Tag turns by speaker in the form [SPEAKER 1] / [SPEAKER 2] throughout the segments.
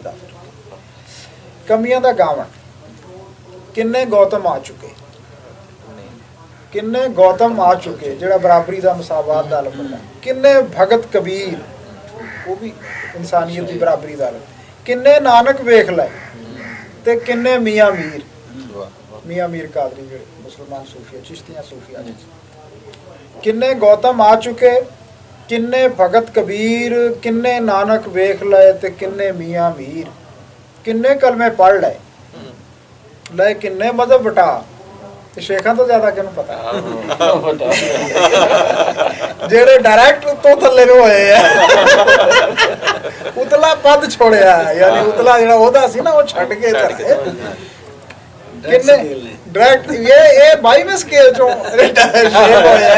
[SPEAKER 1] ਹੁੰਦਾ ਕਮੀਆਂ ਦਾ ਗਾਵਣ। ਕਿੰਨੇ ਗੌਤਮ ਆ ਚੁੱਕੇ, ਕਿੰਨੇ ਗੌਤਮ ਆ ਚੁੱਕੇ ਜਿਹੜਾ ਬਰਾਬਰੀ ਦਾ ਮਸਾਵਾਤ ਦਾ ਅਲਮ ਹੈ। ਕਿੰਨੇ ਭਗਤ ਕਬੀਰ, ਉਹ ਵੀ ਇਨਸਾਨੀਅਤ ਦੀ ਬਰਾਬਰੀ ਦਾ ਅਲਮ। ਕਿੰਨੇ ਨਾਨਕ ਵੇਖ ਲੈ ਤੇ ਕਿੰਨੇ ਮੀਆਂ ਮੀਰ, ਮੀਆਂ ਮੀਰ ਕਾਦਰੀ ਜਿਹੜੇ ਮੁਸਲਮਾਨ ਸੂਫੀਆ ਚਿਸ਼ਤੀਆਂ ਸੂਫੀਆ। ਕਿੰਨੇ ਗੌਤਮ ਆ ਚੁੱਕੇ, ਕਿੰਨੇ ਭਗਤ ਕਬੀਰ, ਕਿੰਨੇ ਨਾਨਕ ਵੇਖ ਲਏ ਤੇ ਕਿੰਨੇ ਮੀਆਂ ਮੀਰ। ਕਿੰਨੇ ਕਲਮੇ ਪੜ੍ਹ ਲਏ, ਲੈ ਕਿੰਨੇ ਮਜ਼ਹਬ ਵਟਾ। ਤੇ ਸ਼ੇਖਾਂ ਤੋਂ ਜ਼ਿਆਦਾ ਕਿਹਨੂੰ ਪਤਾ ਜਿਹੜੇ ਡਾਇਰੈਕਟ ਉੱਤੋਂ ਥੱਲੇ ਨੂੰ ਹੋਏ ਆ। ਉਤਲਾ ਪਦ ਛੋੜਿਆ, ਯਾਨੀ ਉਤਲਾ ਜਿਹੜਾ ਉਹਦਾ ਸੀ ਨਾ ਉਹ ਛੱਡ ਕੇ ਕਿੰਨੇ ਡਾਇਰੈਕਟ ਇਹ 22ਵੇਂ ਸਕੇਲ ਚੋਂ ਸ਼ੇਖ ਹੋਏ ਆ।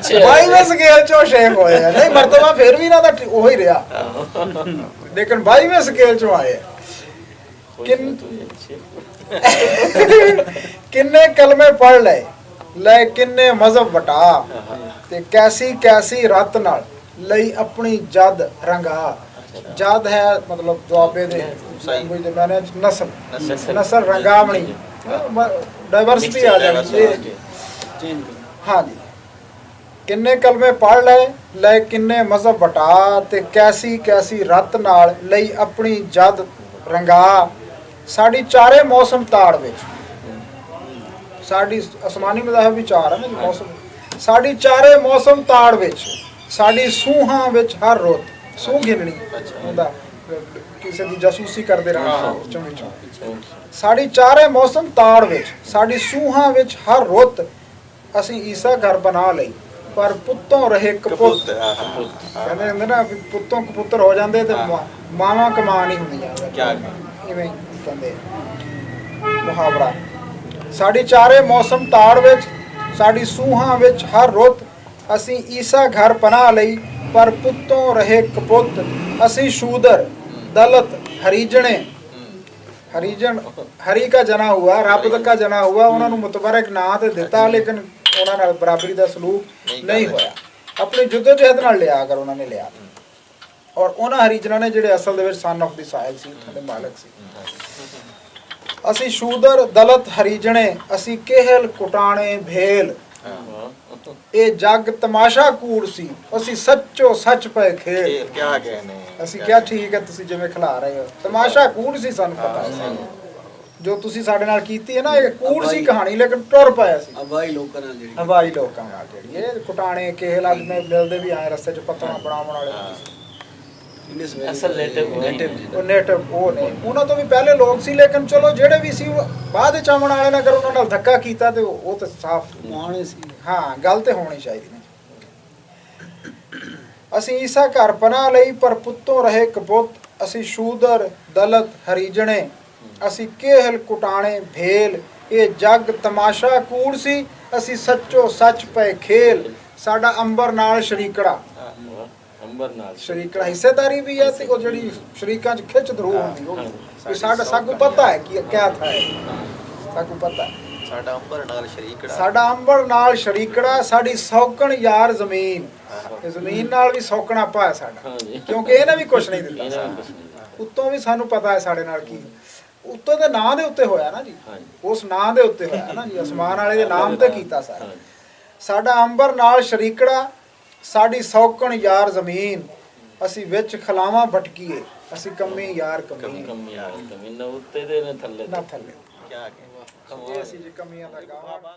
[SPEAKER 1] 22ਵੇਂ ਸਕੇਲ ਚੋਂ ਸ਼ੇਖ ਹੋਏ ਆ। ਨਹੀਂ ਮਰਤਬਾ ਫਿਰ ਵੀ ਇਹਨਾਂ ਦਾ ਉਹੀ ਰਿਹਾ, ਲੇਕਿਨ 22ਵੇਂ ਸਕੇਲ ਚੋਂ ਆਏ। ਕਿੰਨੇ ਕਲਮੇ ਪੜ੍ਹ ਲਏ, ਲੈ ਕਿੰਨੇ ਮਜ਼ਹਬ ਵਟਾ ਤੇ ਕੈਸੀ ਕੈਸੀ ਰਤ ਨਾਲ ਲਈ ਆਪਣੀ ਜਦ ਰੰਗਾ। ਜਦ ਹੈ ਮਤਲਬ ਦੁਆਬੇ ਦੇ ਲੈਂਗੁਏਜ ਦੇ ਮੈਨੇ ਨਸਲ ਰੰਗਾਵਣੀ, ਡਾਇਵਰਸਿਟੀ ਆ ਜਾਣੀ। ਹਾਂਜੀ, ਕਿੰਨੇ ਕਲਮੇ ਪੜ੍ਹ ਲਏ, ਲੈ ਕਿੰਨੇ ਮਜ਼ਹਬ ਵਟਾ ਤੇ ਕੈਸੀ ਕੈਸੀ ਰਤ ਨਾਲ ਲਈ ਆਪਣੀ ਜਦ ਰੰਗਾ। ਸਾਡੀ ਚਾਰੇ ਮੌਸਮ ਤਾੜ ਵਿੱਚ, ਸਾਡੀ ਅਸਮਾਨੀ ਮਜ਼ਾਹਬ ਵੀ ਚਾਰ ਹੈ ਨਾ ਮੌਸਮ, ਸਾਡੀ ਚਾਰੇ ਮੌਸਮ ਤਾੜ ਵਿੱਚ, ਸਾਡੀ ਸੂਹਾਂ ਵਿੱਚ ਹਰ ਰੁੱਤ। ਸੂਹ ਗਿਣਨੀ ਹੁੰਦਾ, ਕਿਸੇ ਦੀ ਜਾਸੂਸੀ ਕਰਦੇ ਰਹਿਣਾ ਵਿੱਚੋਂ। ਸਾਡੀ ਚਾਰੇ ਮੌਸਮ ਤਾੜ ਵਿੱਚ, ਸਾਡੀ ਸੂਹਾਂ ਵਿੱਚ ਹਰ ਰੁੱਤ। ਅਸੀਂ ਈਸਾ ਘਰ ਬਣਾ ਲਈ ਪਰ ਪੁੱਤੋਂ ਰਹੇ ਕਪੁੱਤ। ਕਹਿੰਦੇ ਹੁੰਦੇ ਨਾ ਪੁੱਤੋਂ ਕਪੁੱਤਰ ਹੋ ਜਾਂਦੇ ਤੇ ਮਾਵਾਂ ਕਮਾਂ ਨਹੀਂ ਹੁੰਦੀਆਂ, ਇਵੇਂ ਕਹਿੰਦੇ ਮੁਹਾਵਰਾ। ਸਾਡੀ ਚਾਰੇ ਮੌਸਮ ਤਾੜ ਵਿੱਚ, ਸਾਡੀ ਸੂਹਾਂ ਵਿੱਚ ਹਰ ਰੁੱਤ। ਅਸੀਂ ਈਸਾ ਘਰ ਬਣਾ ਲਈ ਪਰ ਪੁੱਤੋਂ ਰਹੇ ਕਪੁੱਤ। ਅਸੀਂ ਸ਼ੂਦਰ ਦਲਤ ਹਰੀਜਣੇ, ਹਰੀਜਨ ਹਰੀ ਕਾ ਜਨਾ ਹੁਆ, ਰੱਬ ਦਾ ਜਨਾ ਹੁਆ। ਉਹਨਾਂ ਨੂੰ ਮੁਤਬਰਕ ਨਾਂ ਤੇ ਦਿੱਤਾ, ਲੇਕਿਨ ਉਹਨਾਂ ਨਾਲ ਬਰਾਬਰੀ ਦਾ ਸਲੂਕ ਨਹੀਂ ਹੋਇਆ। ਆਪਣੀ ਜੁੱਦੋ-ਜਹਿਦ ਨਾਲ ਲਿਆ ਅਗਰ ਉਹਨਾਂ ਨੇ ਲਿਆ। ਔਰ ਉਹਨਾਂ ਹਰੀਜਨਾਂ ਨੇ ਜਿਹੜੇ ਅਸਲ ਦੇ ਵਿੱਚ ਸਨ ਆਫ ਦੀ ਸਾਇਲ ਸੀ, ਉੱਥੋਂ ਦੇ ਮਾਲਕ ਸੀ। ਅਸੀਂ ਸ਼ੂਦਰ ਦਲਤ ਹਰੀਜਣੇ, ਅਸੀਂ ਕੇਹਲ ਕੁਟਾਣੇ ਭੇਲ। ਇਹ ਜੱਗ ਤਮਾਸ਼ਾ ਕੂੜ ਸੀ, ਅਸੀਂ ਸੱਚੋ ਸੱਚ ਪਏ ਖੇਲ। ਅਸੀਂ ਕਿਹਾ ਠੀਕ ਹੈ ਤੁਸੀਂ ਜਿਵੇਂ ਖਿਲਾ ਰਹੇ ਹੋ, ਤਮਾਸ਼ਾ ਕੂੜ ਸੀ, ਸਾਨੂੰ ਪਤਾ ਸੀ ਜੋ ਤੁਸੀਂ ਸਾਡੇ ਨਾਲ ਕੀਤੀ ਹੈ ਨਾ, ਇਹ ਕੂੜ ਸੀ ਕਹਾਣੀ, ਲੇਕਿਨ ਟੁਰ ਪਾਇਆ ਸੀ ਹਵਾਈ ਲੋਕਾਂ ਨਾਲ ਜਿਹੜੀ ਇਹ ਕੁਟਾਣੇ ਕੇਹਲ ਅੱਜ ਮਿਲਦੇ ਵੀ ਆਏ ਰਸਤੇ 'ਚ ਪੱਤਰਾਂ ਬਣਾਉਣ ਵਾਲੇ। ਨੇਟਿਵ ਉਹ ਨੇ, ਉਹਨਾਂ ਤੋਂ ਵੀ ਪਹਿਲੇ ਲੋਕ ਸੀ, ਲੇਕਿਨ ਚਲੋ ਜਿਹੜੇ ਵੀ ਸੀ ਬਾਅਦ ਵਿੱਚ ਆਉਣ ਵਾਲੇ ਨੇ ਅਗਰ ਉਹਨਾਂ ਨਾਲ ਧੱਕਾ ਕੀਤਾ ਤੇ ਉਹ ਤਾਂ ਸਾਫ਼ ਸੀ। ਹਾਂ, ਗੱਲ ਤੇ ਹੋਣੀ ਚਾਹੀਦੀ ਨੇ। ਅਸੀਂ ਈਸਾ ਘਰ ਬਣਾ ਲਈ ਪਰ ਪੁੱਤੋਂ ਰਹੇ ਕਪੁੱਤ। ਅਸੀਂ ਸ਼ੂਦਰ ਦਲਤ ਹਰੀਜਣੇ, ਅਸੀਂ ਕੇਹਲ ਕੁਟਾਣੇ ਭੇਲ। ਇਹ ਜੱਗ ਤਮਾਸ਼ਾ ਕੂੜ ਸੀ, ਅਸੀਂ ਸੱਚੋ ਸੱਚ ਪਏ ਖੇਲ। ਸਾਡਾ ਅੰਬਰ ਨਾਲ ਸ਼ਰੀਕੜਾ, ਸ਼ਰੀਕੜਾ ਹਿੱਸੇਦਾਰੀ ਵੀ ਹੈ ਤੇ ਉਹ ਜਿਹੜੀ ਸ਼ਰੀਕਾਂ 'ਚ ਖਿੱਚ ਧਰੂ ਹੁੰਦੀ ਉਹ ਸਾਡਾ ਸਾਨੂੰ ਪਤਾ ਹੈ ਕਿ ਕਿਆ ਥਾ, ਸਾਨੂੰ ਪਤਾ ਹੈ। ਸਾਡਾ ਅੰਬਰ ਨਾਲ ਸ਼ਰੀਕੜਾ, ਸਾਡੀ ਸੌਕਣ ਯਾਰ ਜ਼ਮੀਨ। ਜ਼ਮੀਨ ਨਾਲ ਵੀ ਸੌਕਣਾ ਪਾ ਹੈ ਸਾਡਾ, ਕਿਉਂਕਿ ਇਹਨੇ ਵੀ ਕੁਛ ਨਹੀਂ ਦਿੱਤਾ। ਉੱਤੋਂ ਵੀ ਸਾਨੂੰ ਪਤਾ ਹੈ ਸਾਡੇ ਨਾਲ ਕੀ, ਉੱਤੋਂ ਦੇ ਨਾਂ ਦੇ ਉੱਤੇ ਹੋਇਆ ਨਾ ਜੀ, ਉਸ ਨਾਂ ਦੇ ਉੱਤੇ ਹੋਇਆ ਨਾ ਜੀ, ਅਸਮਾਨ ਵਾਲੇ ਦੇ ਨਾਮ ਤੇ ਕੀਤਾ ਸਾਰਾ। ਸਾਡਾ ਅੰਬਰ ਨਾਲ ਸ਼ਰੀਕੜਾ, ਸਾਡੀ ਸੌਕਣ ਯਾਰ ਜ਼ਮੀਨ। ਅਸੀਂ ਵਿੱਚ ਖਲਾਵਾਂ ਭਟਕੀਏ, ਅਸੀਂ ਕੰਮੀ ਯਾਰ ਕੰਮੀ ਨਾ ਥੱਲੇ। ਅਸੀਂ ਜੀ ਕਮੀਆਂ ਦਾ ਗਾਵਾਂ।